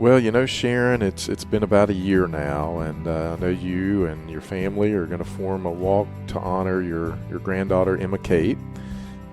Well, Sharon, it's been about a year now, and I know you and your family are going to form a walk to honor your granddaughter, Emma Kate.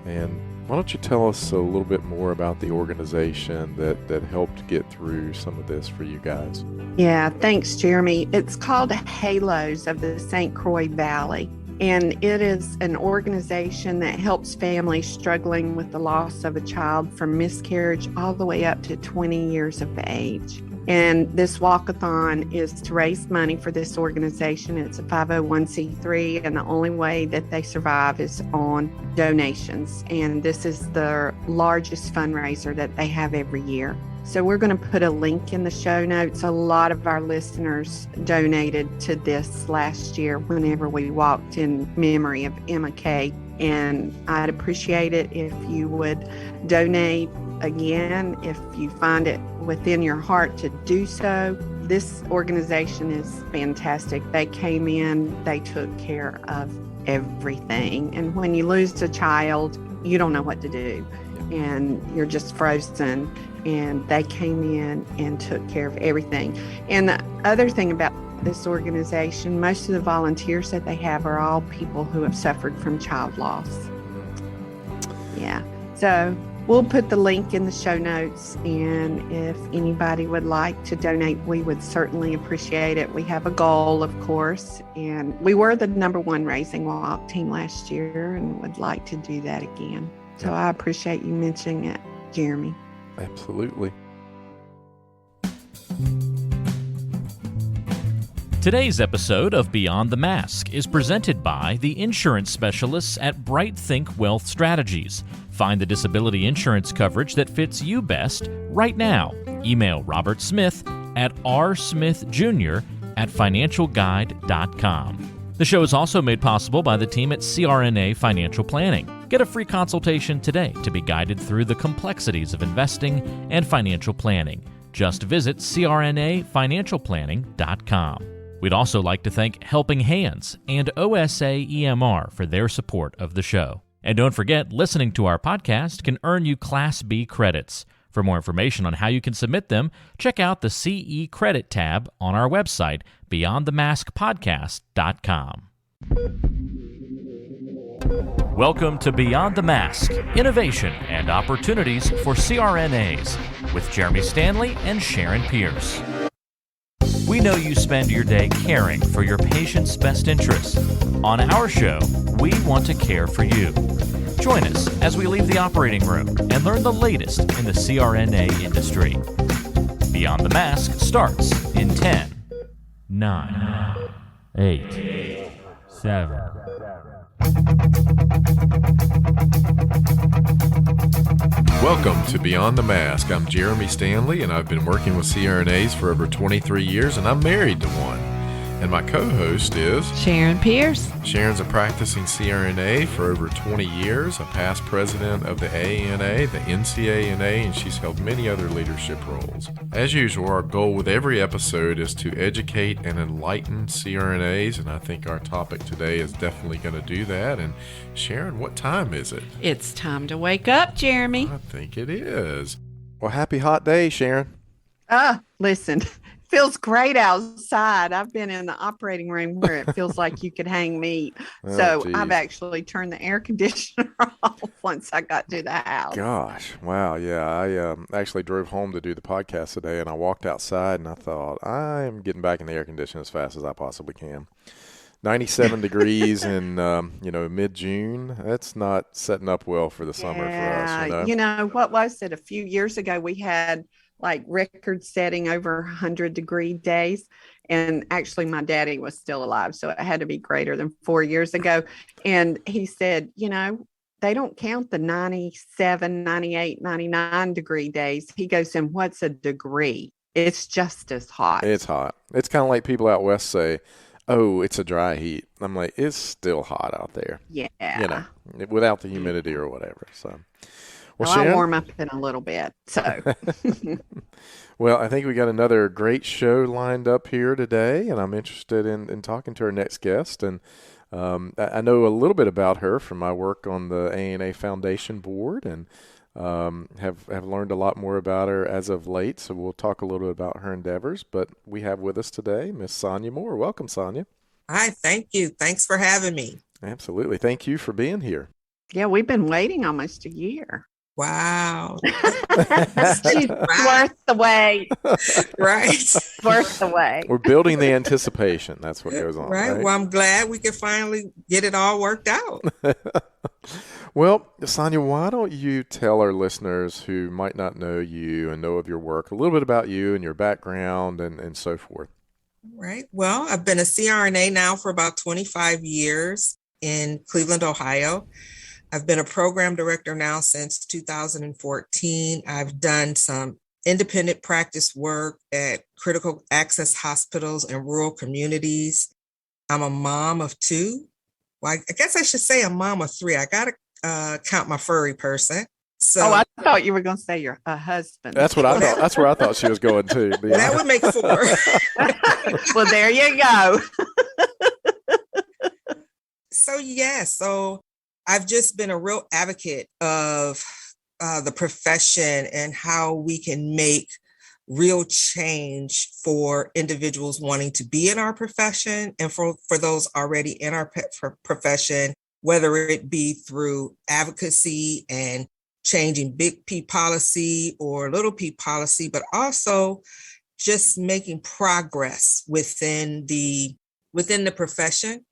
And why don't you tell us a little bit more about the organization that helped get through some of this for you guys? Yeah, thanks, Jeremy. It's called Halos of the St. Croix Valley, and it is an organization that helps families struggling with the loss of a child from miscarriage all the way up to 20 years of age. And this walkathon is to raise money for this organization. It's a 501c3, and the only way that they survive is on donations. And this is the largest fundraiser that they have every year. So we're going to put a link in the show notes. A lot of our listeners donated to this last year whenever we walked in memory of Emma Kate. And I'd appreciate it if you would donate again, if you find it within your heart to do so. This organization is fantastic. They came in, they took care of everything. And when you lose a child, you don't know what to do, and you're just frozen. And they came in and took care of everything. And the other thing about this organization, most of the volunteers that they have are all people who have suffered from child loss. Yeah. So we'll put the link in the show notes. And if anybody would like to donate, we would certainly appreciate it. We have a goal, of course, and we were the #1 Raising Walk team last year and would like to do that again. So I appreciate you mentioning it, Jeremy. Absolutely. Today's episode of Beyond the Mask is presented by the insurance specialists at Bright Think Wealth Strategies. Find the disability insurance coverage that fits you best right now. Email Robert Smith at rsmithjr@financialguide.com. The show is also made possible by the team at CRNA Financial Planning. Get a free consultation today to be guided through the complexities of investing and financial planning. Just visit crnafinancialplanning.com. We'd also like to thank Helping Hands and OSA EMR for their support of the show. And don't forget, listening to our podcast can earn you Class B credits. For more information on how you can submit them, check out the CE Credit tab on our website, beyondthemaskpodcast.com. Welcome to Beyond the Mask, Innovation and Opportunities for CRNAs, with Jeremy Stanley and Sharon Pierce. We know you spend your day caring for your patient's best interests. On our show, we want to care for you. Join us as we leave the operating room and learn the latest in the CRNA industry. Beyond the Mask starts in 10, 9, 8, 7. Welcome to Beyond the Mask. I'm Jeremy Stanley, and I've been working with CRNAs for over 23 years, and I'm married to one. And my co-host is Sharon Pierce. Sharon's a practicing CRNA for over 20 years, a past president of the AANA, the NCANA, and she's held many other leadership roles. As usual, our goal with every episode is to educate and enlighten CRNAs, and I think our topic today is definitely going to do that. And Sharon, what time is it? It's time to wake up, Jeremy. I think it is. Well, happy hot day, Sharon. Listen. Feels great outside. I've been in the operating room where it feels like you could hang meat. So geez. I've actually turned the air conditioner off once I got to the house. Gosh, wow, yeah. I actually drove home to do the podcast today, and I walked outside, and I thought, I am getting back in the air conditioner as fast as I possibly can. 97 degrees in, mid-June. That's not setting up well for the summer for us. You know, what was it? A few years ago, we had like record-setting over 100-degree days. And actually, my daddy was still alive, so it had to be greater than 4 years ago. And he said, they don't count the 97, 98, 99-degree days. He goes, and what's a degree? It's just as hot. It's hot. It's kind of like people out west say, oh, it's a dry heat. I'm like, it's still hot out there. Yeah. Without the humidity or whatever, so... Well, I'll warm up in a little bit. So, well, I think we got another great show lined up here today, and I'm interested in talking to our next guest. And I know a little bit about her from my work on the ANA Foundation board, and have learned a lot more about her as of late, so we'll talk a little bit about her endeavors. But we have with us today Miss Sonya Moore. Welcome, Sonya. Hi, thank you. Thanks for having me. Absolutely. Thank you for being here. Yeah, we've been waiting almost a year. Wow. She's worth the wait. Right. Worth the wait. We're building the anticipation. That's what goes on. Right. Well, I'm glad we could finally get it all worked out. Well, Sonya, why don't you tell our listeners who might not know you and know of your work a little bit about you and your background and so forth? Right. Well, I've been a CRNA now for about 25 years in Cleveland, Ohio. I've been a program director now since 2014. I've done some independent practice work at critical access hospitals and rural communities. I'm a mom of two. Well, I guess I should say a mom of three. I got to count my furry person. So, I thought you were going to say you're a husband. That's what I thought. That's where I thought she was going too. That would make four. Well, there you go. So I've just been a real advocate of the profession and how we can make real change for individuals wanting to be in our profession and for those already in our profession, whether it be through advocacy and changing big P policy or little p policy, but also just making progress within the profession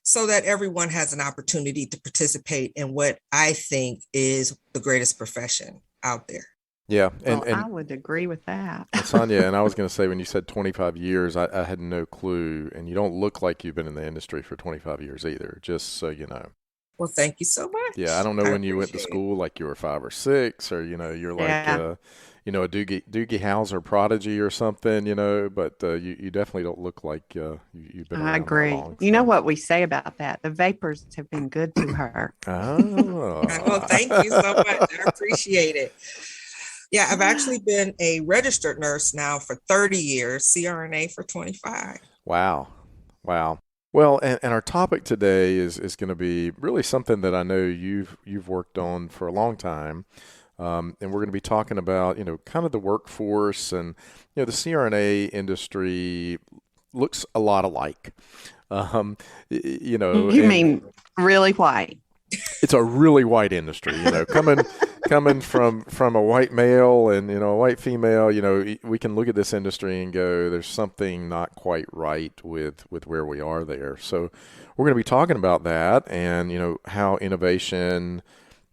so that everyone has an opportunity to participate in what I think is the greatest profession out there. Yeah. And I would agree with that. Sonya, and I was going to say, when you said 25 years, I had no clue. And you don't look like you've been in the industry for 25 years either, just so you know. Well, thank you so much. Yeah, I don't know when you went to school, like you were 5 or 6, or, you're like, a Doogie Howser prodigy or something, but you definitely don't look like you've been around. I agree. That long, You know what we say about that? The vapors have been good to her. Oh. Well, thank you so much. I appreciate it. Yeah, I've actually been a registered nurse now for 30 years, CRNA for 25. Wow. Well, and our topic today is going to be really something that I know you've worked on for a long time. And we're going to be talking about, kind of the workforce and, the CRNA industry looks a lot alike. You mean really white? It's a really white industry, coming from a white male and, a white female, we can look at this industry and go, there's something not quite right with where we are there. So we're going to be talking about that and, how innovation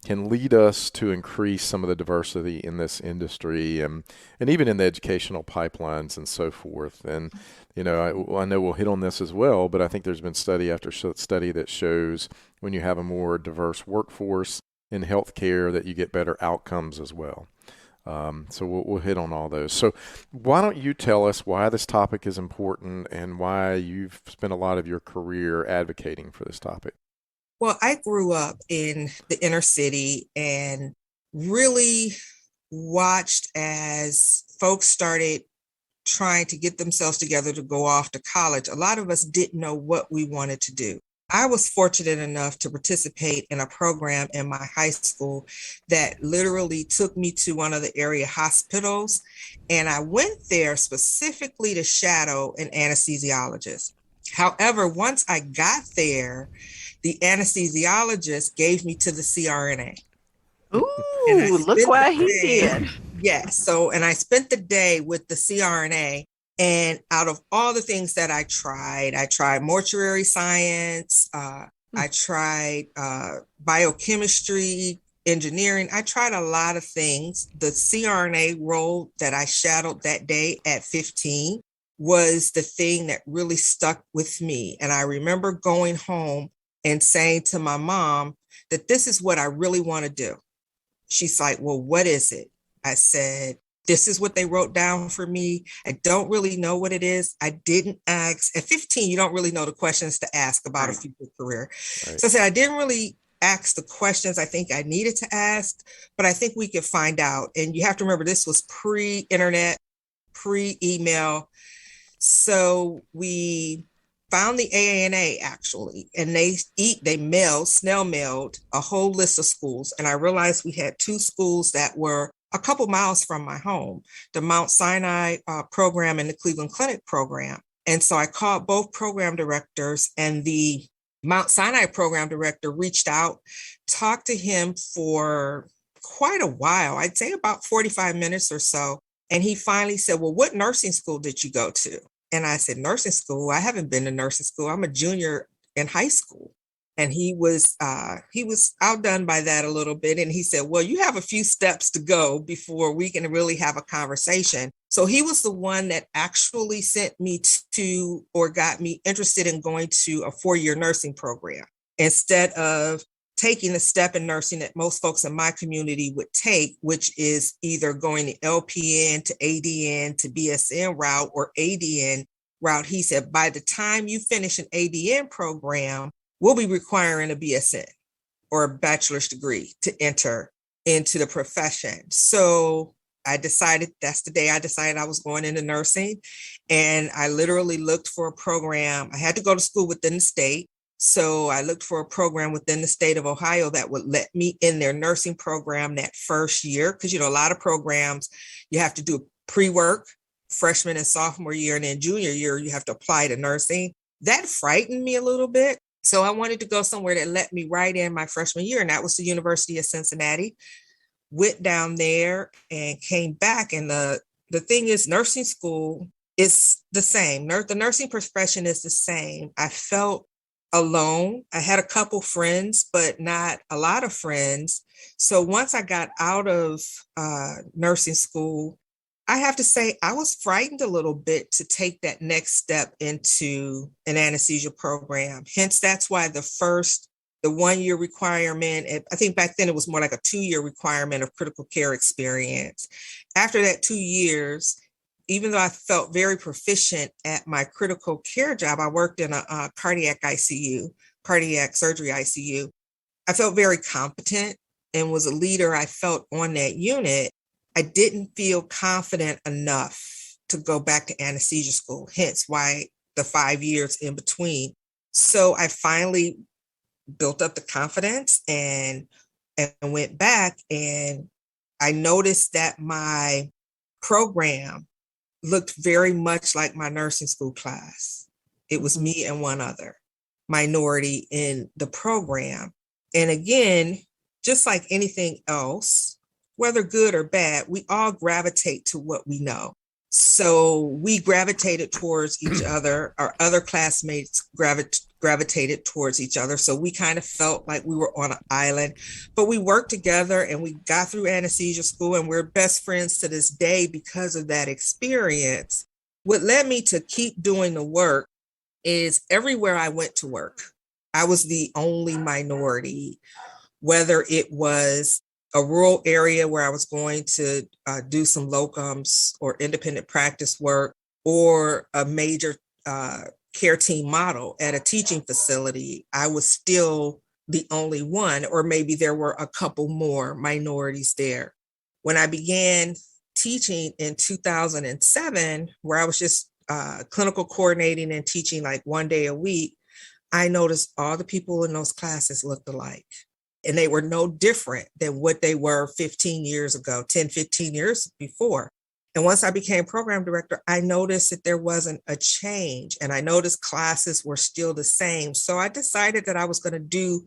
can lead us to increase some of the diversity in this industry and even in the educational pipelines and so forth. And, I know we'll hit on this as well, but I think there's been study after study that shows when you have a more diverse workforce in healthcare that you get better outcomes as well. So we'll hit on all those. So why don't you tell us why this topic is important and why you've spent a lot of your career advocating for this topic? Well, I grew up in the inner city and really watched as folks started trying to get themselves together to go off to college. A lot of us didn't know what we wanted to do. I was fortunate enough to participate in a program in my high school that literally took me to one of the area hospitals. And I went there specifically to shadow an anesthesiologist. However, once I got there, the anesthesiologist gave me to the CRNA. Ooh, look what he did. Yes. So, and I spent the day with the CRNA. And out of all the things that I tried mortuary science, I tried biochemistry, engineering. I tried a lot of things. The CRNA role that I shadowed that day at 15 was the thing that really stuck with me. And I remember going home and saying to my mom that this is what I really want to do. She's like, well, what is it? I said, this is what they wrote down for me. I don't really know what it is. I didn't ask. At 15, you don't really know the questions to ask about a future career. Right. So I said, I didn't really ask the questions I think I needed to ask, but I think we could find out. And you have to remember, this was pre-internet, pre-email. So we found the AANA actually, and they snail mailed a whole list of schools. And I realized we had two schools that were a couple miles from my home, the Mount Sinai program and the Cleveland Clinic program. And so I called both program directors, and the Mount Sinai program director reached out, talked to him for quite a while, I'd say about 45 minutes or so. And he finally said, well, what nursing school did you go to? And I said, nursing school? I haven't been to nursing school. I'm a junior in high school. And he was outdone by that a little bit. And he said, well, you have a few steps to go before we can really have a conversation. So he was the one that actually sent me to, or got me interested in going to a 4-year nursing program instead of taking the step in nursing that most folks in my community would take, which is either going to LPN to ADN to BSN route or ADN route. He said, by the time you finish an ADN program, we'll be requiring a BSN or a bachelor's degree to enter into the profession. So that's the day I decided I was going into nursing. And I literally looked for a program. I had to go to school within the state. So I looked for a program within the state of Ohio that would let me in their nursing program that first year. Because, a lot of programs, you have to do pre-work, freshman and sophomore year, and then junior year, you have to apply to nursing. That frightened me a little bit. So I wanted to go somewhere that let me right in my freshman year, and that was the University of Cincinnati. Went down there and came back. And the thing is, nursing school is the same. The nursing profession is the same. I felt alone. I had a couple friends, but not a lot of friends. So once I got out of nursing school, I have to say I was frightened a little bit to take that next step into an anesthesia program. Hence, that's why the 1-year requirement, I think back then it was more like a 2-year requirement of critical care experience. After that 2 years, even though I felt very proficient at my critical care job, I worked in a cardiac surgery ICU. I felt very competent and was a leader, I felt, on that unit. I didn't feel confident enough to go back to anesthesia school, hence why the 5 years in between. So I finally built up the confidence and went back, and I noticed that my program looked very much like my nursing school class. It was me and one other minority in the program. And again, just like anything else, whether good or bad, we all gravitate to what we know. So we gravitated towards each other. Our other classmates gravitated towards each other. So we kind of felt like we were on an island, but we worked together and we got through anesthesia school, and we're best friends to this day because of that experience. What led me to keep doing the work is everywhere I went to work, I was the only minority, whether it was a rural area where I was going to do some locums or independent practice work, or a major care team model at a teaching facility, I was still the only one, or maybe there were a couple more minorities there. When I began teaching in 2007, where I was just clinical coordinating and teaching like 1 day a week, I noticed all the people in those classes looked alike. And they were no different than what they were 15 years ago, 10, 15 years before. And once I became program director, I noticed that there wasn't a change, and I noticed classes were still the same. So I decided that I was going to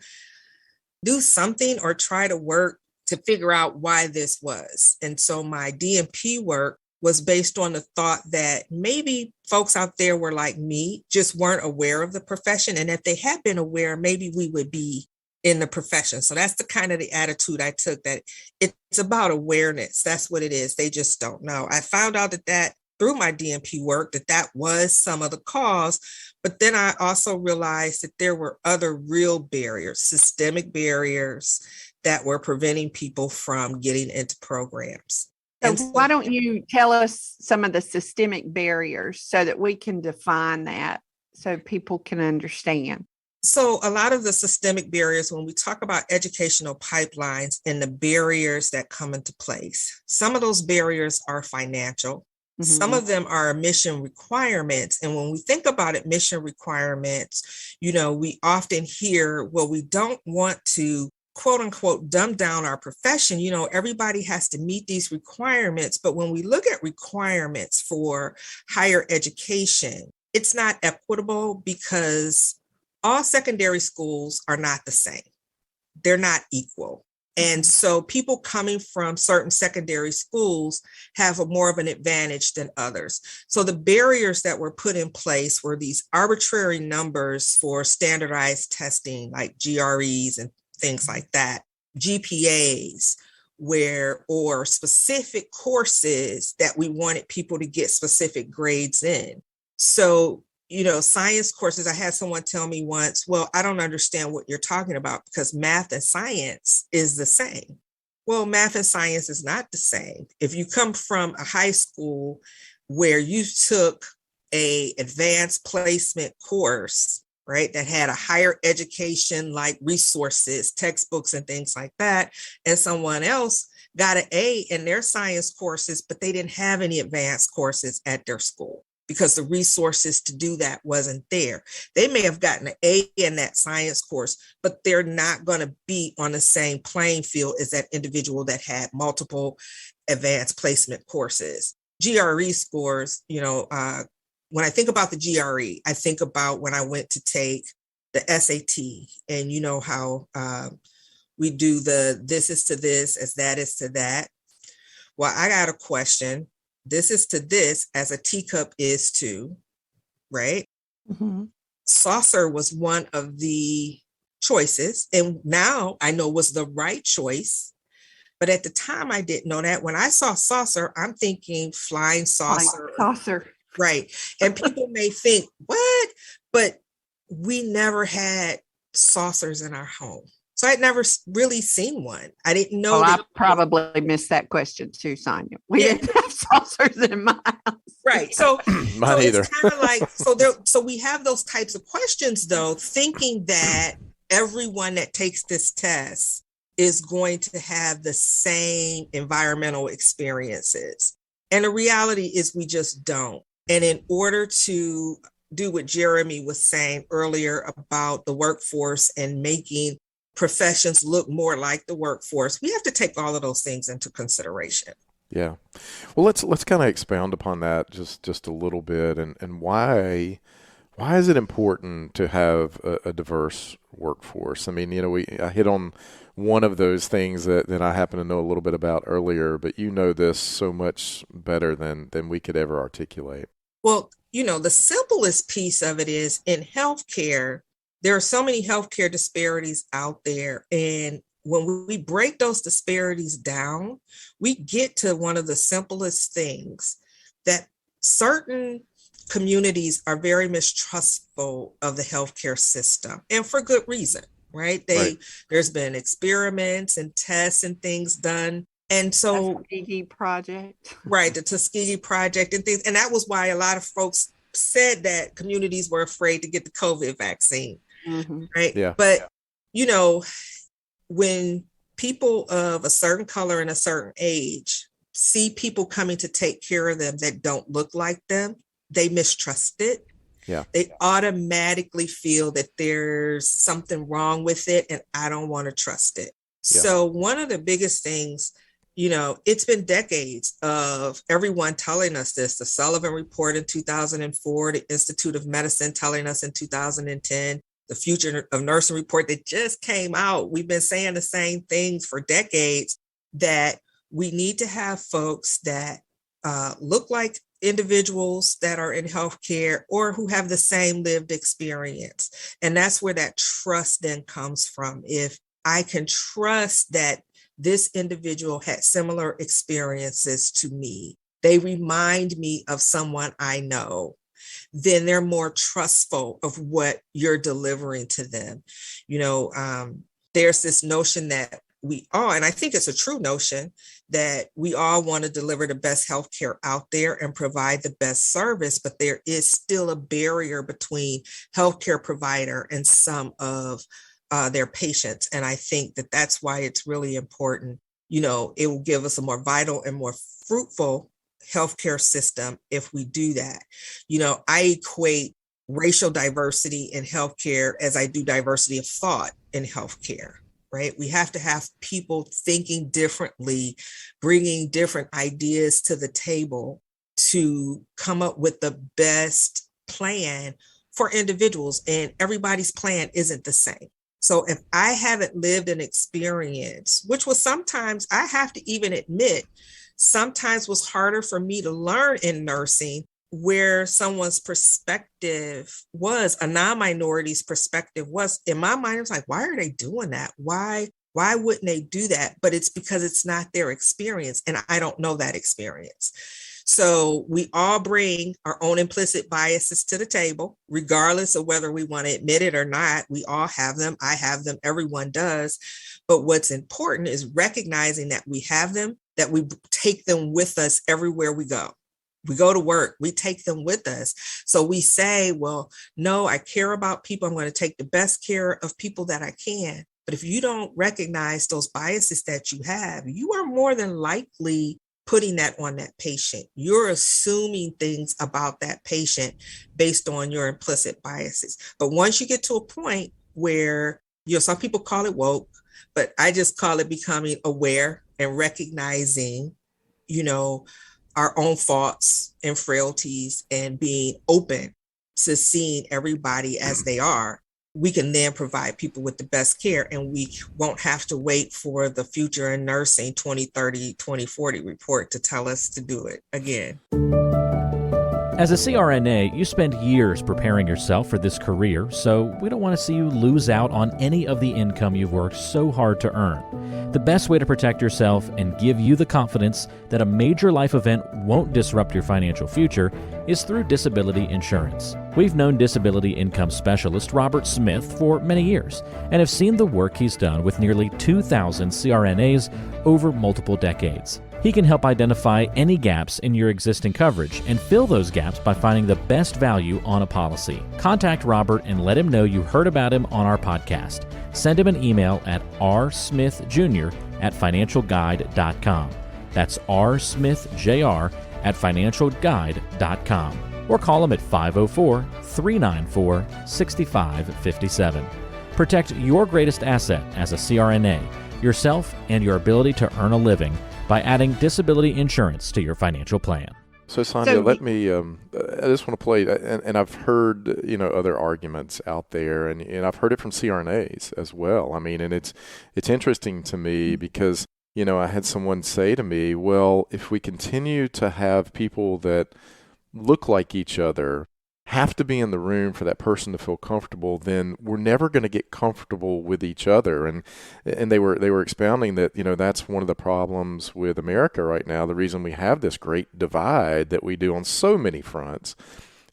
do something or try to work to figure out why this was. And so my DMP work was based on the thought that maybe folks out there were like me, just weren't aware of the profession. And if they had been aware, maybe we would be in the profession. So that's the kind of the attitude I took, that it's about awareness. That's what it is. They just don't know. I found out that through my DMP work, that was some of the cause. But then I also realized that there were other real barriers, systemic barriers that were preventing people from getting into programs. So why don't you tell us some of the systemic barriers so that we can define that so people can understand? So a lot of the systemic barriers, when we talk about educational pipelines and the barriers that come into place, some of those barriers are financial. Some of them are admission requirements. And when we think about admission requirements, we often hear, well, we don't want to quote unquote dumb down our profession. Everybody has to meet these requirements. But when we look at requirements for higher education, it's not equitable because all secondary schools are not the same. They're not equal. And so people coming from certain secondary schools have more of an advantage than others. So the barriers that were put in place were these arbitrary numbers for standardized testing, like GREs and things like that, GPAs, or specific courses that we wanted people to get specific grades in. So science courses, I had someone tell me once, well, I don't understand what you're talking about because math and science is the same. Well, math and science is not the same. If you come from a high school where you took a advanced placement course, right, that had a higher education like resources, textbooks and things like that, and someone else got an A in their science courses, but they didn't have any advanced courses at their school, because the resources to do that wasn't there. They may have gotten an A in that science course, but they're not going to be on the same playing field as that individual that had multiple advanced placement courses. GRE scores, when I think about the GRE, I think about when I went to take the SAT, and how we do this is to this as that is to that. Well, I got a question. This is to this as a teacup is to, right? Saucer was one of the choices. And now I know was the right choice. But at the time I didn't know that. When I saw saucer, I'm thinking flying saucer. Saucer. Right. And people may think, what? But we never had saucers in our home. So I'd never really seen one. I didn't know. Well, I probably missed that question too, Sonya. We didn't have saucers in my house. Right. So, Mine either. It's kind of like, so we have those types of questions, though, thinking that everyone that takes this test is going to have the same environmental experiences. And the reality is we just don't. And in order to do what Jeremy was saying earlier about the workforce and making professions look more like the workforce, we have to take all of those things into consideration. Yeah. Well, let's kind of expound upon that just a little bit, and why is it important to have a diverse workforce? I mean, I hit on one of those things that I happen to know a little bit about earlier, but this so much better than we could ever articulate. Well, the simplest piece of it is in healthcare, there are so many healthcare disparities out there. And when we break those disparities down, we get to one of the simplest things, that certain communities are very mistrustful of the healthcare system, and for good reason, right? There's been experiments and tests and things done. And so Tuskegee Project. Right, the Tuskegee Project and things. And that was why a lot of folks said that communities were afraid to get the COVID vaccine. Right. Yeah. But, when people of a certain color and a certain age see people coming to take care of them that don't look like them, they mistrust it. Yeah. They automatically feel that there's something wrong with it and I don't want to trust it. Yeah. So one of the biggest things, it's been decades of everyone telling us this. The Sullivan Report in 2004, the Institute of Medicine telling us in 2010, the Future of Nursing Report that just came out. We've been saying the same things for decades, that we need to have folks that look like individuals that are in healthcare or who have the same lived experience. And that's where that trust then comes from. If I can trust that this individual had similar experiences to me, they remind me of someone I know, then they're more trustful of what you're delivering to them. There's this notion that we all, and I think it's a true notion, that we all want to deliver the best healthcare out there and provide the best service, but there is still a barrier between healthcare provider and some of their patients. And I think that that's why it's really important. It will give us a more vital and more fruitful healthcare system if we do that. You know, I equate racial diversity in healthcare as I do diversity of thought in healthcare, right? We have to have people thinking differently, bringing different ideas to the table to come up with the best plan for individuals, and everybody's plan isn't the same. So if I haven't lived an experience, which was sometimes, I have to even admit, sometimes was harder for me to learn in nursing, where someone's perspective was, a non-minority's perspective was, in my mind, I was like, why are they doing that? Why wouldn't they do that? But it's because it's not their experience, and I don't know that experience. So we all bring our own implicit biases to the table, regardless of whether we want to admit it or not. We all have them. I have them. Everyone does. But what's important is recognizing that we have them, that we take them with us everywhere we go. We go to work, we take them with us. So we say, well, no, I care about people. I'm going to take the best care of people that I can. But if you don't recognize those biases that you have, you are more than likely putting that on that patient. You're assuming things about that patient based on your implicit biases. But once you get to a point where, you know, some people call it woke, but I just call it becoming aware and recognizing, you know, our own faults and frailties and being open to seeing everybody as they are, we can then provide people with the best care, and we won't have to wait for the Future in Nursing 2030, 2040 report to tell us to do it again. As a CRNA, you spend years preparing yourself for this career, so we don't want to see you lose out on any of the income you've worked so hard to earn. The best way to protect yourself and give you the confidence that a major life event won't disrupt your financial future is through disability insurance. We've known disability income specialist Robert Smith for many years and have seen the work he's done with nearly 2,000 CRNAs over multiple decades. He can help identify any gaps in your existing coverage and fill those gaps by finding the best value on a policy. Contact Robert and let him know you heard about him on our podcast. Send him an email at rsmithjr@financialguide.com. That's rsmithjr@financialguide.com. Or call him at 504-394-6557. Protect your greatest asset as a CRNA, yourself and your ability to earn a living by adding disability insurance to your financial plan. So Sonja, let me, I just want to play, and I've heard, you know, other arguments out there, and I've heard it from CRNAs as well. I mean, and it's interesting to me because, you know, I had someone say to me, well, if we continue to have people that look like each other have to be in the room for that person to feel comfortable, then we're never going to get comfortable with each other. And they were expounding that, you know, that's one of the problems with America right now. The reason we have this great divide that we do on so many fronts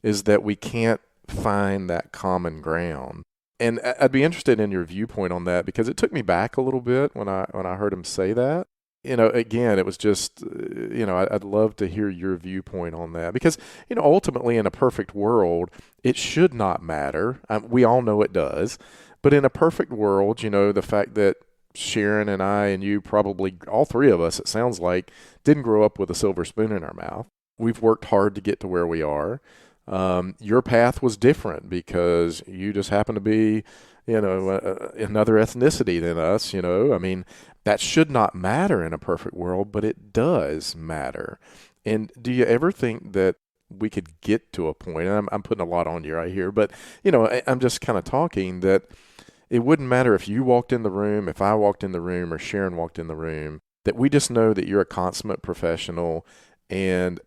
is that we can't find that common ground. And I'd be interested in your viewpoint on that, because it took me back a little bit when I heard him say that. You know, again, it was just, you know, I'd love to hear your viewpoint on that, because, you know, ultimately in a perfect world, it should not matter. We all know it does. But in a perfect world, you know, the fact that Sharon and I and you, probably all three of us, it sounds like, didn't grow up with a silver spoon in our mouth. We've worked hard to get to where we are. Your path was different because you just happen to be, you know, another ethnicity than us, you know. I mean, that should not matter in a perfect world, but it does matter. And do you ever think that we could get to a point, and I'm putting a lot on you right here, but, you know, I'm just kind of talking that it wouldn't matter if you walked in the room, if I walked in the room, or Sharon walked in the room, that we just know that you're a consummate professional and,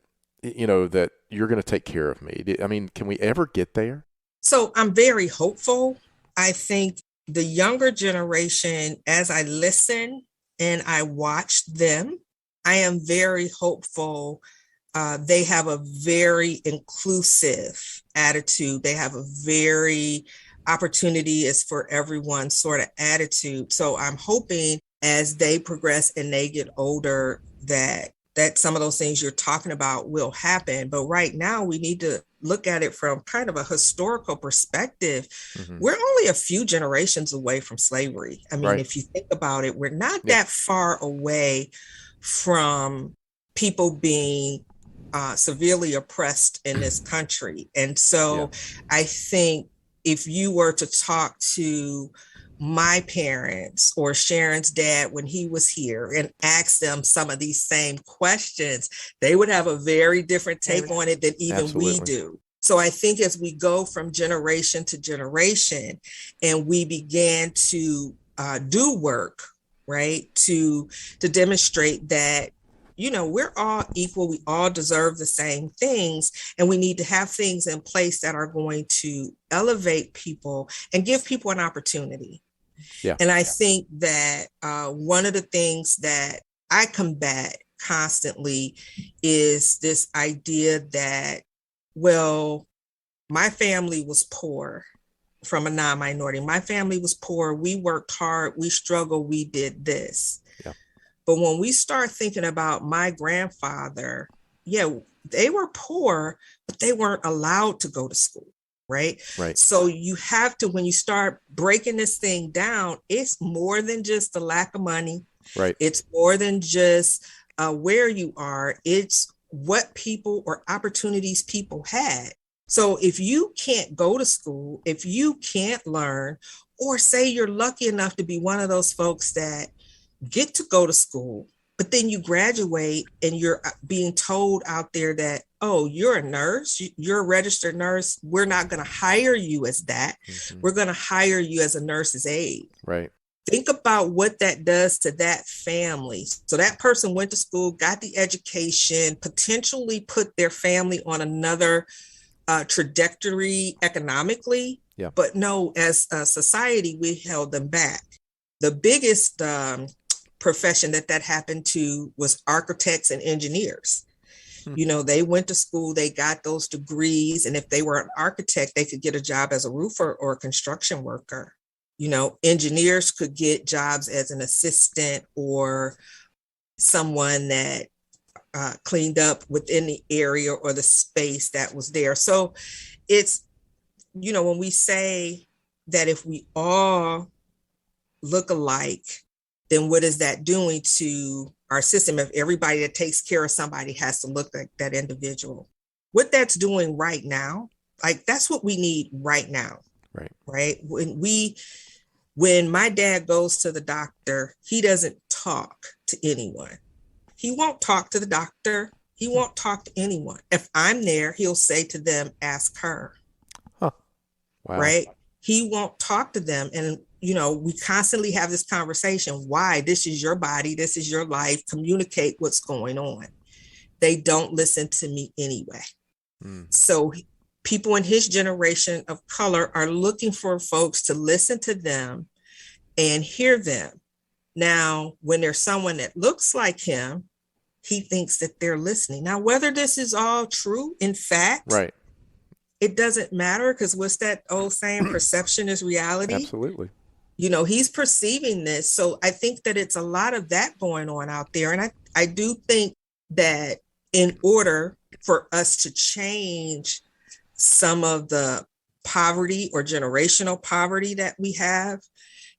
you know, that you're going to take care of me. I mean, can we ever get there? So I'm very hopeful. I think the younger generation, as I listen and I watch them, I am very hopeful. They have a very inclusive attitude. They have a very opportunity is for everyone sort of attitude. So I'm hoping as they progress and they get older that some of those things you're talking about will happen. But right now we need to look at it from kind of a historical perspective. Mm-hmm. We're only a few generations away from slavery. I mean, If you think about it, we're not that far away from people being severely oppressed in this country. And so I think if you were to talk to my parents or Sharon's dad when he was here and ask them some of these same questions, they would have a very different take on it than even we do. So I think as we go from generation to generation and we began to do work, right, to demonstrate that, you know, we're all equal, we all deserve the same things, and we need to have things in place that are going to elevate people and give people an opportunity. Yeah. And I think that one of the things that I combat constantly is this idea that, well, my family was poor from a non-minority. My family was poor. We worked hard. We struggled. We did this. Yeah. But when we start thinking about my grandfather, they were poor, but they weren't allowed to go to school. Right. So you have to, when you start breaking this thing down, it's more than just the lack of money. Right. It's more than just where you are. It's what people or opportunities people had. So if you can't go to school, if you can't learn, or say you're lucky enough to be one of those folks that get to go to school, but then you graduate and you're being told out there that, oh, you're a nurse, you're a registered nurse. We're not going to hire you as that. Mm-hmm. We're going to hire you as a nurse's aide. Right. Think about what that does to that family. So that person went to school, got the education, potentially put their family on another trajectory economically. Yeah. But no, as a society, we held them back. The biggest profession that happened to was architects and engineers. You know, they went to school, they got those degrees. And if they were an architect, they could get a job as a roofer or a construction worker. You know, engineers could get jobs as an assistant or someone that cleaned up within the area or the space that was there. So it's, you know, when we say that if we all look alike, then what is that doing to our system if everybody that takes care of somebody has to look like that individual? What that's doing right now, like that's what we need right now. Right. When my dad goes to the doctor, he doesn't talk to anyone. He won't talk to the doctor. He won't talk to anyone. If I'm there, he'll say to them, ask her. Huh. Wow. Right. He won't talk to them. And you know, we constantly have this conversation. Why? This is your body. This is your life. Communicate what's going on. They don't listen to me anyway. So people in his generation of color are looking for folks to listen to them and hear them. Now, when there's someone that looks like him, he thinks that they're listening. Now, whether this is all true, in fact, it doesn't matter, because what's that old saying? Perception is reality. Absolutely. You know, he's perceiving this. So I think that it's a lot of that going on out there. And I do think that in order for us to change some of the poverty or generational poverty that we have,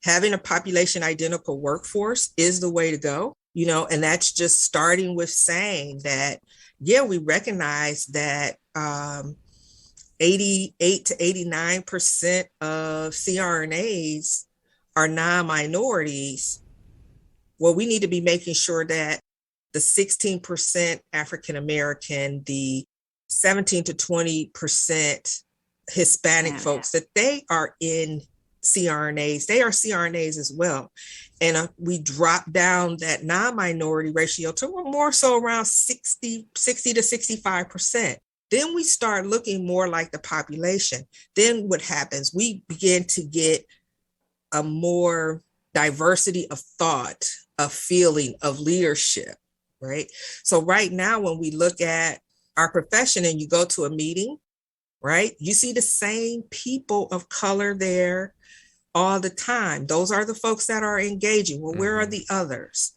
having a population identical workforce is the way to go, you know, and that's just starting with saying that, we recognize that 88 to 89% of CRNAs are non-minorities. Well, we need to be making sure that the 16% African-American, the 17 to 20% Hispanic folks, that they are in CRNAs. They are CRNAs as well. And we drop down that non-minority ratio to more so around 60 to 65%. Then we start looking more like the population. Then what happens? We begin to get a more diversity of thought, of feeling, of leadership, right? So right now, when we look at our profession and you go to a meeting, right, you see the same people of color there all the time. Those are the folks that are engaging. Well, where are the others?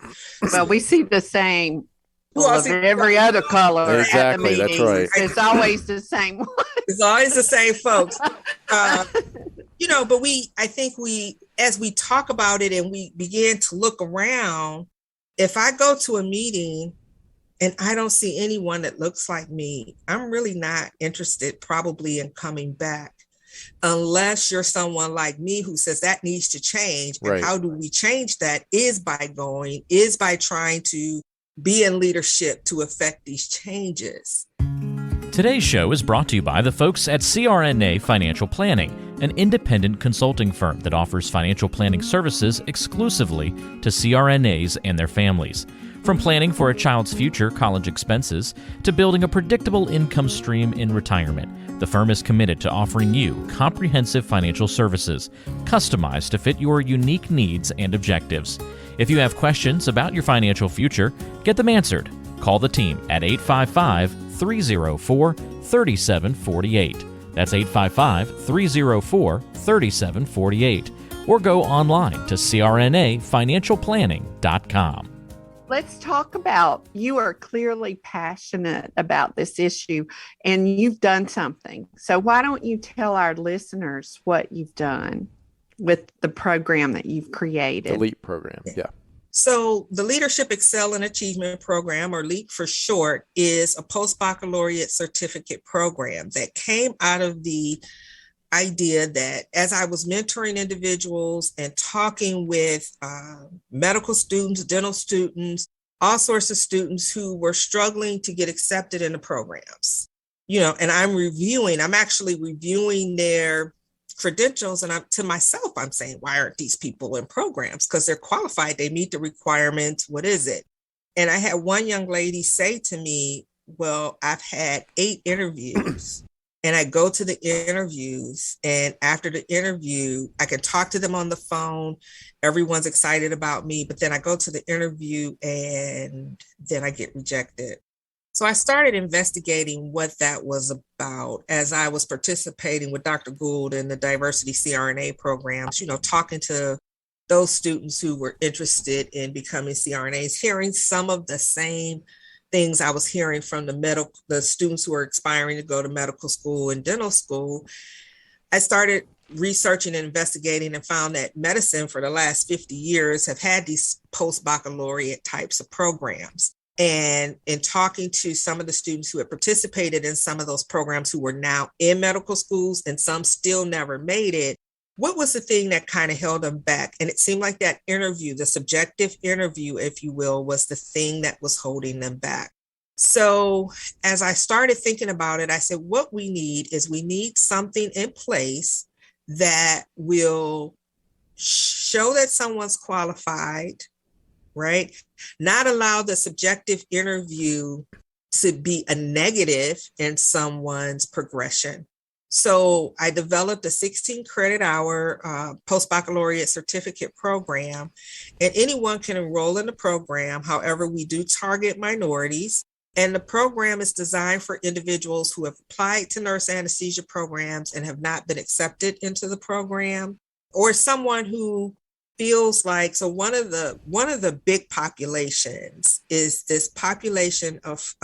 Well, we see the same of every other color. Exactly, that's right. It's always the same one. It's always the same folks. You know, but I think as we talk about it and we begin to look around, if I go to a meeting and I don't see anyone that looks like me, I'm really not interested probably in coming back unless you're someone like me who says that needs to change. Right. And how do we change that is by trying to be in leadership to affect these changes. Today's show is brought to you by the folks at CRNA Financial Planning, an independent consulting firm that offers financial planning services exclusively to CRNAs and their families. From planning for a child's future college expenses to building a predictable income stream in retirement, the firm is committed to offering you comprehensive financial services, customized to fit your unique needs and objectives. If you have questions about your financial future, get them answered. Call the team at 855-304-3748. That's 855-304-3748. Or go online to crnafinancialplanning.com. Let's talk about, you are clearly passionate about this issue and you've done something. So why don't you tell our listeners what you've done with the program that you've created? The LEAP program, yeah. So the Leadership Excel and Achievement Program, or LEAP for short, is a post-baccalaureate certificate program that came out of the idea that as I was mentoring individuals and talking with medical students, dental students, all sorts of students who were struggling to get accepted in the programs, and I'm actually reviewing their credentials, and to myself, I'm saying, why aren't these people in programs? Because they're qualified, they meet the requirements. What is it? And I had one young lady say to me, well, I've had 8 interviews. And I go to the interviews, and after the interview, I can talk to them on the phone. Everyone's excited about me, but then I go to the interview and then I get rejected. So I started investigating what that was about as I was participating with Dr. Gould in the diversity CRNA programs, talking to those students who were interested in becoming CRNAs, hearing some of the same things I was hearing from the students who are aspiring to go to medical school and dental school. I started researching and investigating and found that medicine for the last 50 years have had these post-baccalaureate types of programs. And in talking to some of the students who had participated in some of those programs who were now in medical schools and some still never made it, what was the thing that kind of held them back? And it seemed like that interview, the subjective interview, if you will, was the thing that was holding them back. So as I started thinking about it, I said, what we need something in place that will show that someone's qualified, right? Not allow the subjective interview to be a negative in someone's progression. So I developed a 16 credit hour post-baccalaureate certificate program, and anyone can enroll in the program. However, we do target minorities, and the program is designed for individuals who have applied to nurse anesthesia programs and have not been accepted into the program, or someone who feels like, so one of the big populations is this population of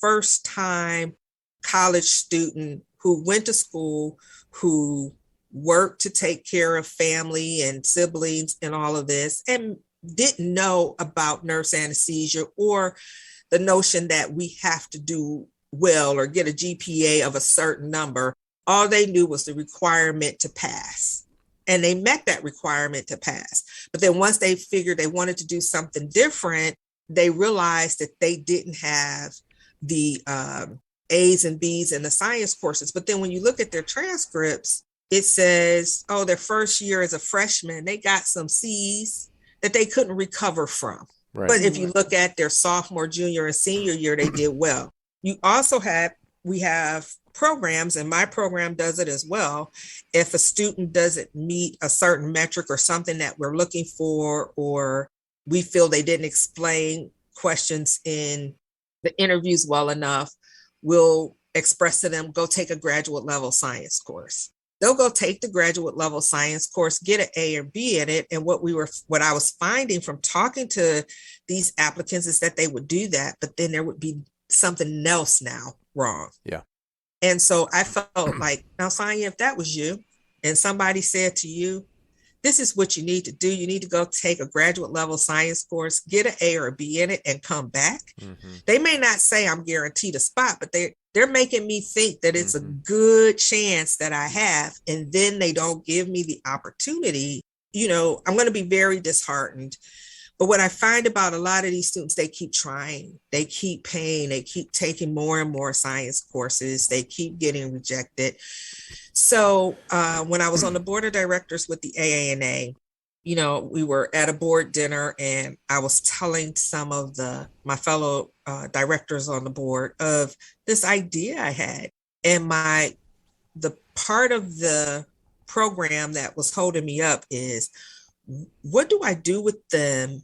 first-time college student who went to school, who worked to take care of family and siblings and all of this, and didn't know about nurse anesthesia or the notion that we have to do well or get a GPA of a certain number. All they knew was the requirement to pass. And they met that requirement to pass. But then once they figured they wanted to do something different, they realized that they didn't have the A's and B's in the science courses. But then when you look at their transcripts, it says, oh, their first year as a freshman, they got some C's that they couldn't recover from. Right. But if you look at their sophomore, junior, and senior year, they did well. We have programs, and my program does it as well. If a student doesn't meet a certain metric or something that we're looking for, or we feel they didn't explain questions in the interviews well enough, we'll express to them, go take a graduate level science course. They'll go take the graduate level science course, get an A or B in it. And what I was finding from talking to these applicants is that they would do that, but then there would be something else now wrong. Yeah. And so I felt like, now, Sonya, if that was you and somebody said to you, this is what you need to do. You need to go take a graduate level science course, get an A or a B in it, and come back. They may not say I'm guaranteed a spot, but they're making me think that it's a good chance that I have. And then they don't give me the opportunity. You know, I'm going to be very disheartened. But what I find about a lot of these students, they keep trying, they keep paying, they keep taking more and more science courses, they keep getting rejected. So when I was on the board of directors with the AANA, you know, we were at a board dinner and I was telling some of my fellow directors on the board of this idea I had. And the part of the program that was holding me up is, what do I do with them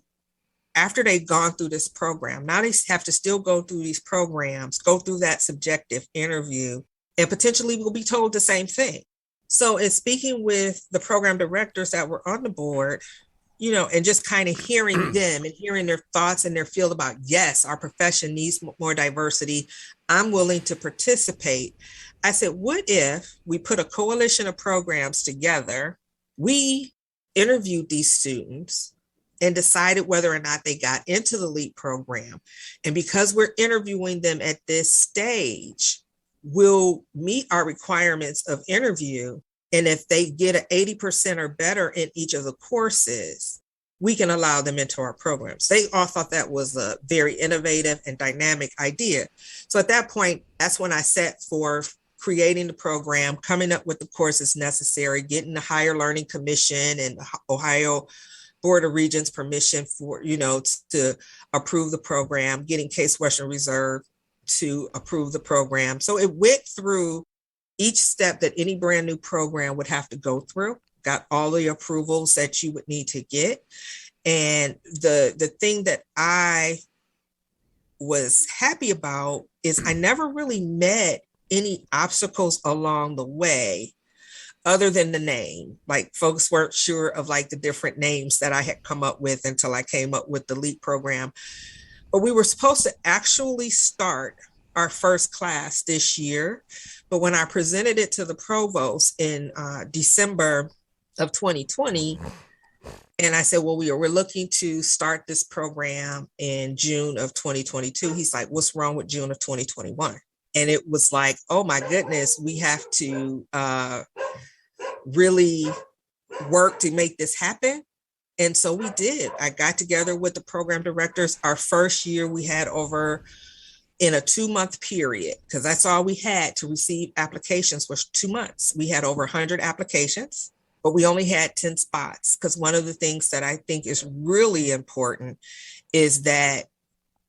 after they've gone through this program? Now they have to still go through these programs, go through that subjective interview, and potentially will be told the same thing. So in speaking with the program directors that were on the board, you know, and just kind of hearing them and hearing their thoughts and their feel about, yes, our profession needs more diversity, I'm willing to participate. I said, what if we put a coalition of programs together, we interviewed these students and decided whether or not they got into the LEAP program. And because we're interviewing them at this stage, we'll meet our requirements of interview. And if they get an 80% or better in each of the courses, we can allow them into our programs. They all thought that was a very innovative and dynamic idea. So at that point, that's when I set forth creating the program, coming up with the courses necessary, getting the Higher Learning Commission and the Ohio Board of Regents permission for, you know, to approve the program, getting Case Western Reserve to approve the program. So it went through each step that any brand new program would have to go through, got all the approvals that you would need to get. And the thing that I was happy about is I never really met any obstacles along the way other than the name. Like folks weren't sure of like the different names that I had come up with until I came up with the LEAP program. But we were supposed to actually start our first class this year. But when I presented it to the provost in December of 2020, and I said, well, we're looking to start this program in June of 2022. He's like, what's wrong with June of 2021? And it was like, oh my goodness, we have to really work to make this happen. And so we did. I got together with the program directors. Our first year we had over, in a 2-month period, because that's all we had to receive applications was 2 months. We had over 100 applications, but we only had 10 spots. Because one of the things that I think is really important is that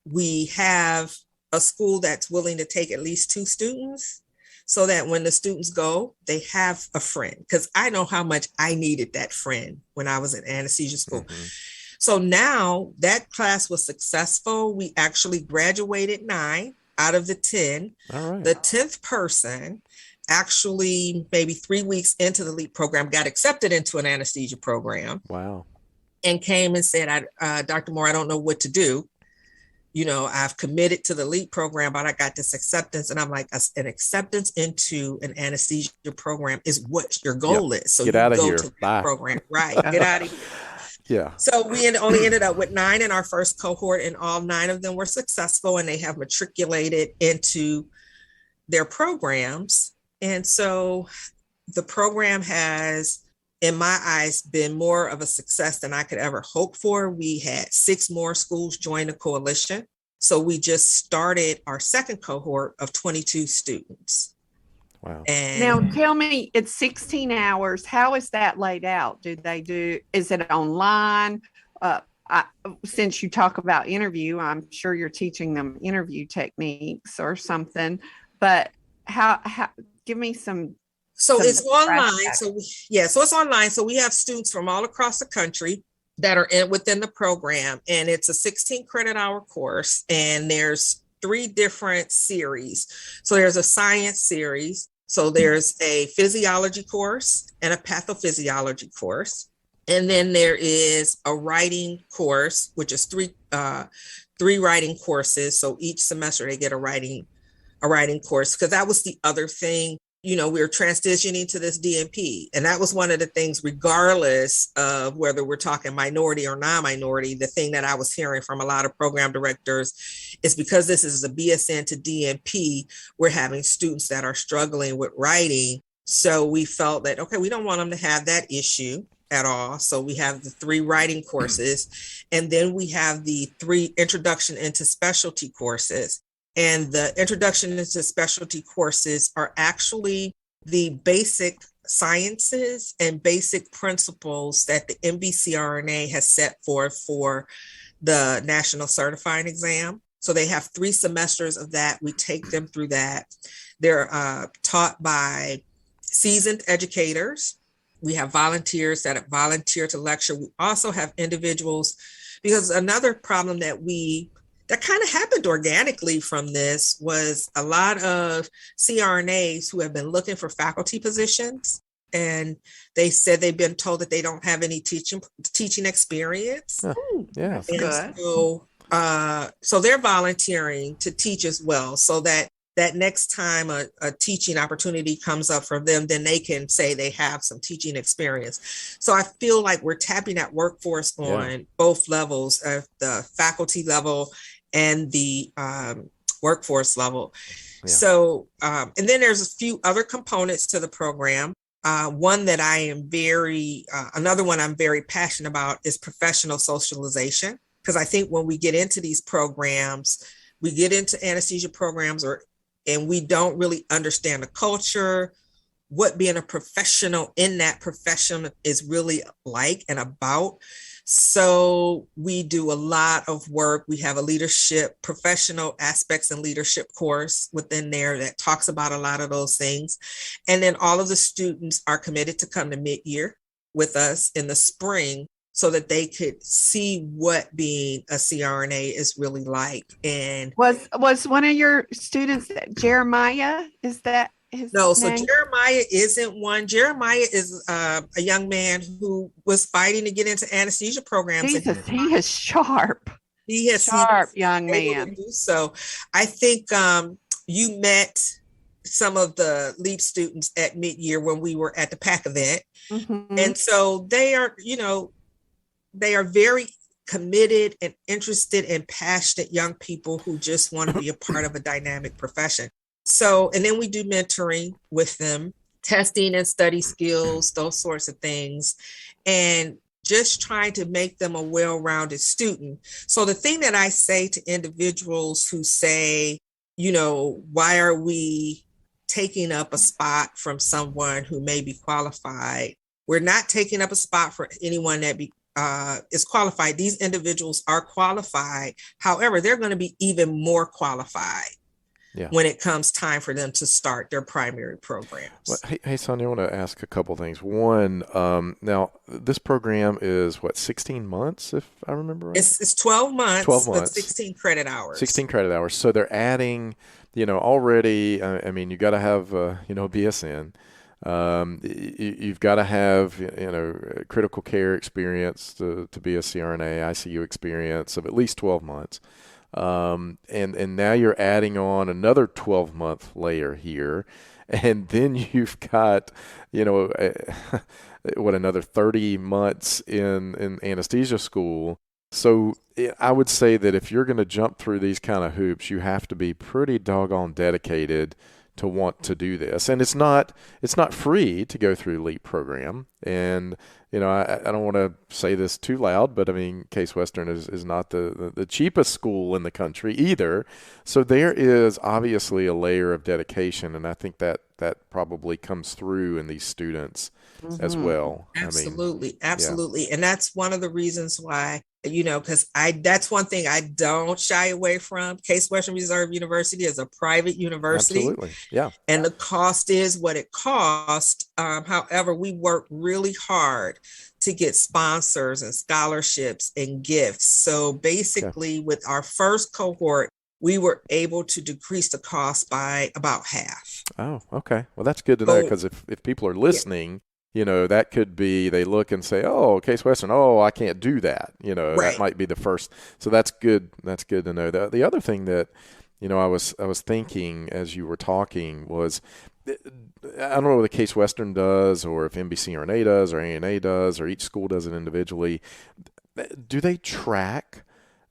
we have a school that's willing to take at least 2 students so that when the students go, they have a friend. Because I know how much I needed that friend when I was in anesthesia school. Mm-hmm. So now that class was successful. We actually graduated 9 out of the 10. All right. The 10th person actually maybe 3 weeks into the LEAP program got accepted into an anesthesia program. Wow. And came and said, Dr. Moore, I don't know what to do. You know, I've committed to the LEAP program, but I got this acceptance. And I'm like, an acceptance into an anesthesia program is what your goal is. So get you out of go here. to Bye. that program. Right. Get out of here. Yeah. So we only ended up with 9 in our first cohort, and all 9 of them were successful, and they have matriculated into their programs. And so the program has, in my eyes, been more of a success than I could ever hope for. We had 6 more schools join the coalition. So we just started our second cohort of 22 students. Wow. And now tell me, it's 16 hours. How is that laid out? Is it online? Since you talk about interview, I'm sure you're teaching them interview techniques or something, but how give me some. So it's online. So it's online. So we have students from all across the country that are within the program, and it's a 16 credit hour course, and there's 3 different series. So there's a science series. So there's a physiology course and a pathophysiology course. And then there is a writing course, which is 3 writing courses. So each semester they get a writing course, because that was the other thing. we're transitioning to this DNP. And that was one of the things, regardless of whether we're talking minority or non-minority, the thing that I was hearing from a lot of program directors is because this is a BSN to DNP, we're having students that are struggling with writing. So we felt that, okay, we don't want them to have that issue at all. So we have the 3 writing courses, and then we have the 3 introduction into specialty courses. And the introduction into specialty courses are actually the basic sciences and basic principles that the NBCRNA has set forth for the national certifying exam. So they have 3 semesters of that. We take them through that. They're taught by seasoned educators. We have volunteers that volunteer to lecture. We also have individuals, because another problem that kind of happened organically from this was a lot of CRNAs who have been looking for faculty positions, and they said they've been told that they don't have any teaching experience. Yeah, That's good. So they're volunteering to teach as well, so that next time a teaching opportunity comes up for them, then they can say they have some teaching experience. So I feel like we're tapping that workforce on both levels, of the faculty level and the workforce level. Yeah. So, and then there's a few other components to the program. One that another one I'm very passionate about is professional socialization, because I think when we get into these programs, we get into anesthesia programs and we don't really understand the culture, what being a professional in that profession is really like and about. So we do a lot of work. We have a professional aspects and leadership course within there that talks about a lot of those things. And then all of the students are committed to come to mid-year with us in the spring so that they could see what being a CRNA is really like. And was one of your students Jeremiah? Is that his No, name? so Jeremiah isn't one. Jeremiah is a young man who was fighting to get into anesthesia programs. Jesus, he is sharp. He has sharp young man. To do so. I think you met some of the LEAP students at mid-year when we were at the PAC event. Mm-hmm. And so they are very committed and interested and passionate young people who just want to be a part of a dynamic profession. So, and then we do mentoring with them, testing and study skills, those sorts of things, and just trying to make them a well-rounded student. So the thing that I say to individuals who say, why are we taking up a spot from someone who may be qualified? We're not taking up a spot for anyone that is qualified. These individuals are qualified. However, they're going to be even more qualified when it comes time for them to start their primary programs. Well, hey, Sonya, I want to ask a couple things. One, now this program is 16 months, if I remember right? It's 12 months. 12 months. But 16 credit hours. 16 credit hours. So they're adding, already, you got to have, BSN. You've got to have, critical care experience to be a CRNA, ICU experience of at least 12 months. And now you're adding on another 12-month layer here. And then you've got, another 30 months in anesthesia school. So I would say that if you're going to jump through these kind of hoops, you have to be pretty doggone dedicated to want to do this. And it's not free to go through LEAP program. And, I don't want to say this too loud, but Case Western is not the cheapest school in the country either. So there is obviously a layer of dedication. And I think that probably comes through in these students as well. Absolutely. Absolutely. Yeah. And that's one of the reasons why, because that's one thing I don't shy away from. Case Western Reserve University is a private university. Absolutely. Yeah. And the cost is what it costs. However, we work really hard to get sponsors and scholarships and gifts. So basically, with our first cohort, we were able to decrease the cost by about half. Oh, okay. Well, that's good to know, because if people are listening, that could be, they look and say, oh, Case Western, I can't do that. Right. That might be the first. So that's good. That's good to know. The other thing that, I was thinking as you were talking was, I don't know what the Case Western does, or if NBCRNA does, or ANA does, or each school does it individually. Do they track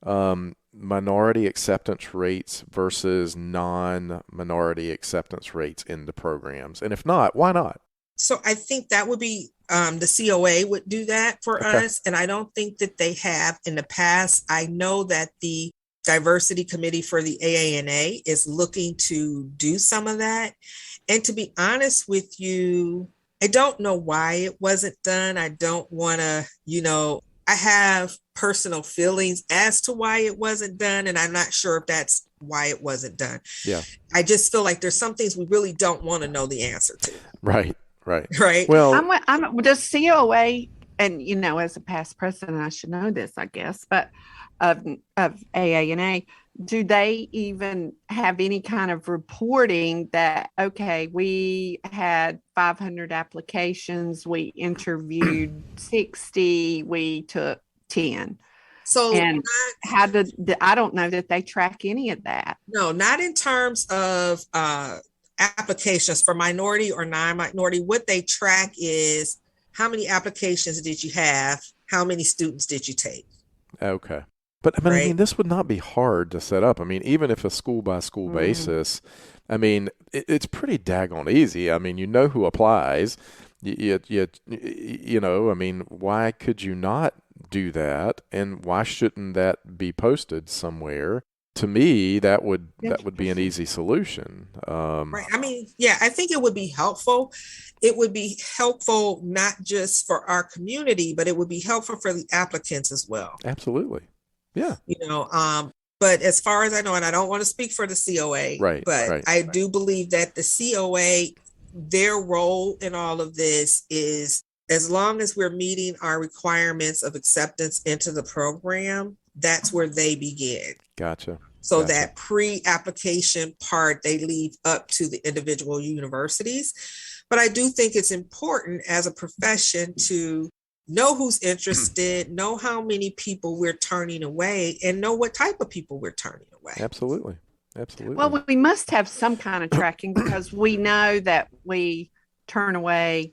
minority acceptance rates versus non-minority acceptance rates into programs? And if not, why not? So I think that would be the COA would do that for Okay. us. And I don't think that they have in the past. I know that the diversity committee for the AANA is looking to do some of that. And to be honest with you, I don't know why it wasn't done. I don't want to, I have personal feelings as to why it wasn't done. And I'm not sure if that's why it wasn't done. Yeah. I just feel like there's some things we really don't want to know the answer to. Right. Right. Well, I'm does COA, and as a past president, I should know this, I guess, but of AANA, do they even have any kind of reporting that, okay, we had 500 applications, we interviewed 60, we took 10? So, and I don't know that they track any of that. No, not in terms of applications for minority or non-minority. What they track is how many applications did you have? How many students did you take? Okay. But I mean, this would not be hard to set up. I mean, even if a school by school basis, I mean, it's pretty daggone easy. I mean, who applies, I mean, why could you not do that? And why shouldn't that be posted somewhere? To me, that would be an easy solution. Right. I mean, yeah, I think it would be helpful. It would be helpful not just for our community, but it would be helpful for the applicants as well. Absolutely. Yeah. But as far as I know, and I don't want to speak for the COA, but I do believe that the COA, their role in all of this is, as long as we're meeting our requirements of acceptance into the program, that's where they begin. Gotcha. So that pre-application part, they leave up to the individual universities. But I do think it's important as a profession to know who's interested, know how many people we're turning away, and know what type of people we're turning away. Absolutely. Well, we must have some kind of tracking, because we know that we turn away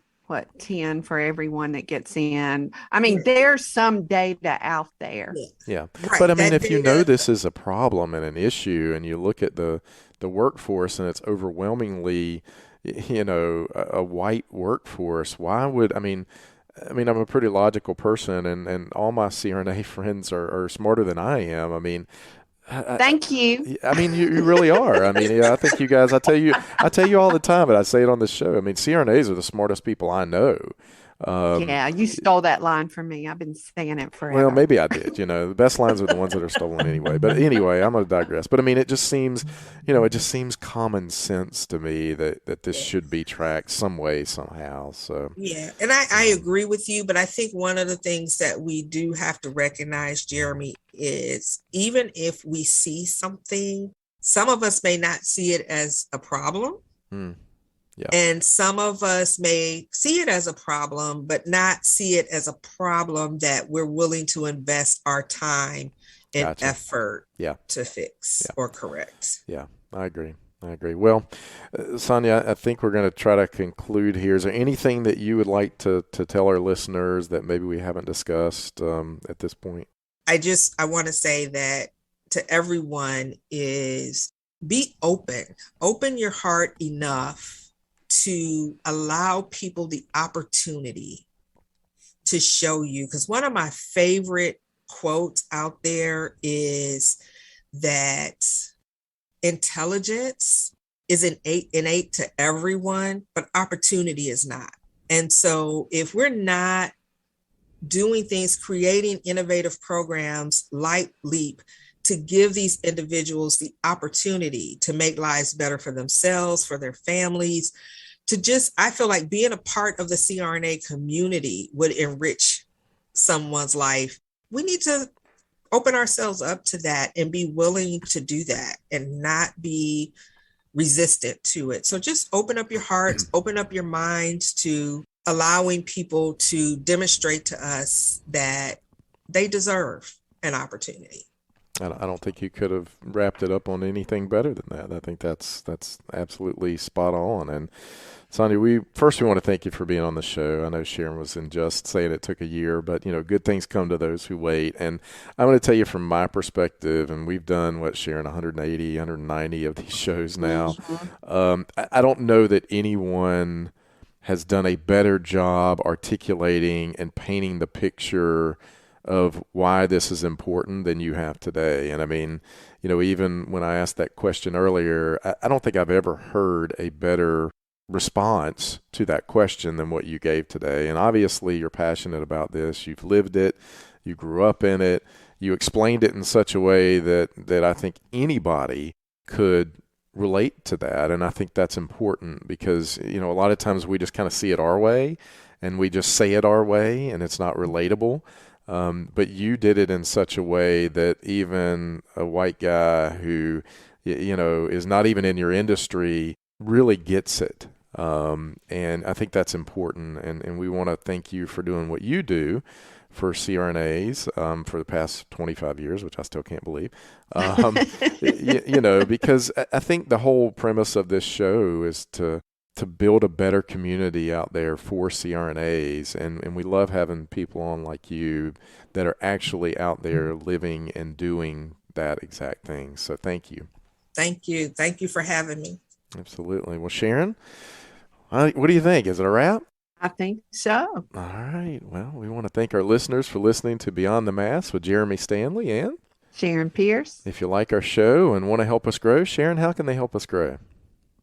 10 for everyone that gets in. I mean, there's some data out there. Yeah. Right. But I mean, if you know this is a problem and an issue, and you look at the workforce and it's overwhelmingly, a white workforce, why would, I mean, I'm a pretty logical person, and all my CRNA friends are smarter than I am. I mean, thank you. I mean, you really are. I mean, I think you guys, I tell you all the time, but I say it on this show. I mean, CRNAs are the smartest people I know. Yeah, you stole that line from me. I've been saying it forever. Well, maybe I did. The best lines are the ones that are stolen anyway. But anyway, I'm going to digress. But I mean, it just seems common sense to me that this should be tracked some way, somehow. So yeah, and I agree with you. But I think one of the things that we do have to recognize, Jeremy, is even if we see something, some of us may not see it as a problem. Yeah. And some of us may see it as a problem, but not see it as a problem that we're willing to invest our time and effort to fix or correct. Yeah, I agree. Well, Sonya, I think we're going to try to conclude here. Is there anything that you would like to tell our listeners that maybe we haven't discussed at this point? I want to say that to everyone is be open your heart enough to allow people the opportunity to show you. Because one of my favorite quotes out there is that intelligence is innate to everyone, but opportunity is not. And so if we're not doing things, creating innovative programs like LEAP to give these individuals the opportunity to make lives better for themselves, for their families, I feel like being a part of the CRNA community would enrich someone's life. We need to open ourselves up to that and be willing to do that and not be resistant to it. So just open up your hearts, open up your minds to allowing people to demonstrate to us that they deserve an opportunity. I don't think you could have wrapped it up on anything better than that. I think that's absolutely spot on. And Sonja, we want to thank you for being on the show. I know Sharon was just saying it took a year, but good things come to those who wait. And I'm going to tell you from my perspective, and we've done Sharon, 180, 190 of these shows now. I don't know that anyone has done a better job articulating and painting the picture of why this is important than you have today. And I mean, even when I asked that question earlier, I don't think I've ever heard a better response to that question than what you gave today. And obviously you're passionate about this. You've lived it. You grew up in it. You explained it in such a way that I think anybody could relate to that. And I think that's important because, a lot of times we just kind of see it our way and we just say it our way and it's not relatable. But you did it in such a way that even a white guy who, is not even in your industry really gets it. And I think that's important. And we want to thank you for doing what you do for CRNAs for the past 25 years, which I still can't believe. Because I think the whole premise of this show is to build a better community out there for CRNAs. And we love having people on like you that are actually out there living and doing that exact thing. So thank you. Thank you. Thank you for having me. Absolutely. Well, Sharon, what do you think? Is it a wrap? I think so. All right. Well, we want to thank our listeners for listening to Beyond the Mask with Jeremy Stanley and Sharon Pierce. If you like our show and want to help us grow, Sharon, how can they help us grow?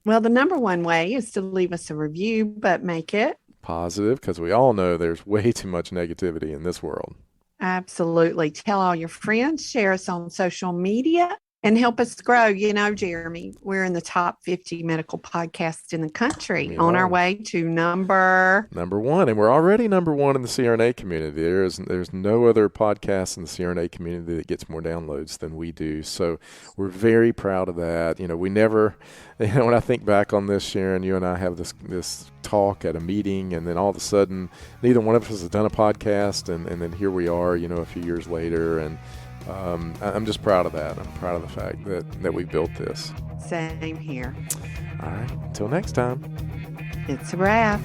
Well, the number one way is to leave us a review, but make it positive, because we all know there's way too much negativity in this world. Absolutely. Tell all your friends, share us on social media, and help us grow. Jeremy, we're in the top 50 medical podcasts in the country on our way to number one. And we're already number one in the CRNA community. There's no other podcast in the CRNA community that gets more downloads than we do. So we're very proud of that. We never, when I think back on this, Sharon, you and I have this talk at a meeting, and then all of a sudden, neither one of us has done a podcast. And then here we are, a few years later. And I'm just proud of that. I'm proud of the fact that we built this. Same here. All right. Until next time. It's a wrap.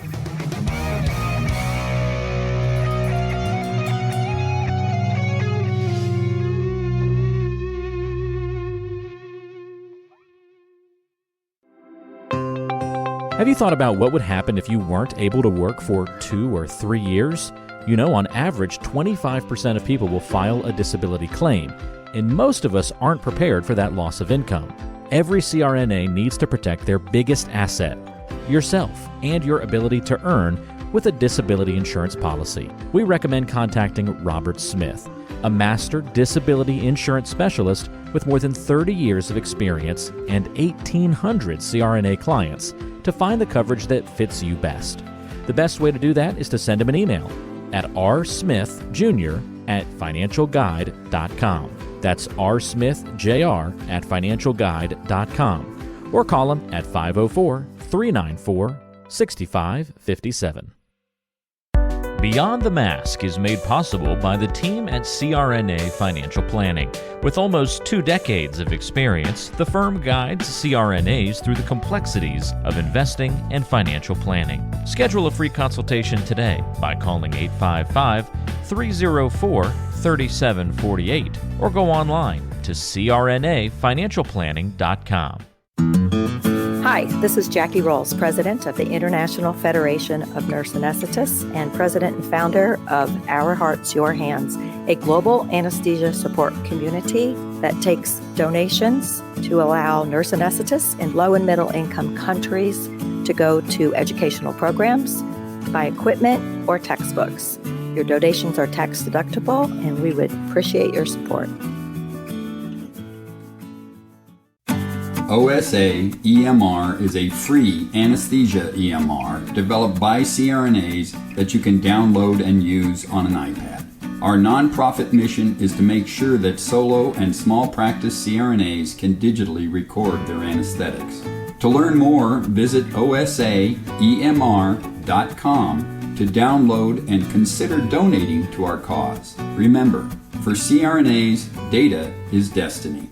Have you thought about what would happen if you weren't able to work for 2 or 3 years? On average, 25% of people will file a disability claim, and most of us aren't prepared for that loss of income. Every CRNA needs to protect their biggest asset, yourself, and your ability to earn with a disability insurance policy. We recommend contacting Robert Smith, a master disability insurance specialist with more than 30 years of experience and 1,800 CRNA clients, to find the coverage that fits you best. The best way to do that is to send him an email at rsmithjr@financialguide.com. That's rsmithjr@financialguide.com. Or call him at 504-394-6557. Beyond the Mask is made possible by the team at CRNA Financial Planning. With almost 2 decades of experience, the firm guides CRNAs through the complexities of investing and financial planning. Schedule a free consultation today by calling 855-304-3748 or go online to crnafinancialplanning.com. Hi, this is Jackie Rolls, President of the International Federation of Nurse Anesthetists and President and founder of Our Hearts, Your Hands, a global anesthesia support community that takes donations to allow nurse anesthetists in low and middle income countries to go to educational programs, buy equipment, or textbooks. Your donations are tax deductible, and we would appreciate your support. OSA EMR is a free anesthesia EMR developed by CRNAs that you can download and use on an iPad. Our nonprofit mission is to make sure that solo and small practice CRNAs can digitally record their anesthetics. To learn more, visit osaemr.com to download and consider donating to our cause. Remember, For CRNAs, data is destiny.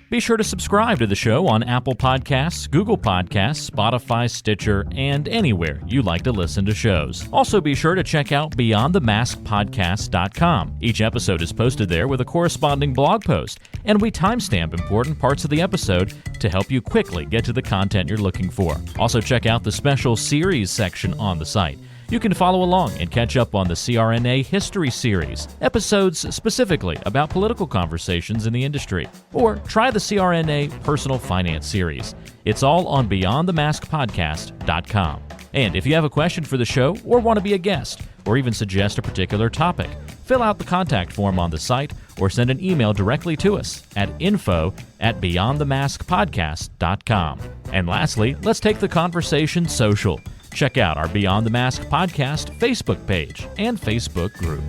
Be sure to subscribe to the show on Apple Podcasts, Google Podcasts, Spotify, Stitcher, and anywhere you like to listen to shows. Also be sure to check out BeyondTheMaskPodcast.com. Each episode is posted there with a corresponding blog post, and we timestamp important parts of the episode to help you quickly get to the content you're looking for. Also check out the special series section on the site. You can follow along and catch up on the CRNA History Series, episodes specifically about political conversations in the industry, or try the CRNA Personal Finance Series. It's all on BeyondTheMaskPodcast.com. And if you have a question for the show or want to be a guest, or even suggest a particular topic, fill out the contact form on the site or send an email directly to us at info@BeyondTheMaskPodcast.com. And lastly, let's take the conversation social. Check out our Beyond the Mask podcast Facebook page and Facebook group.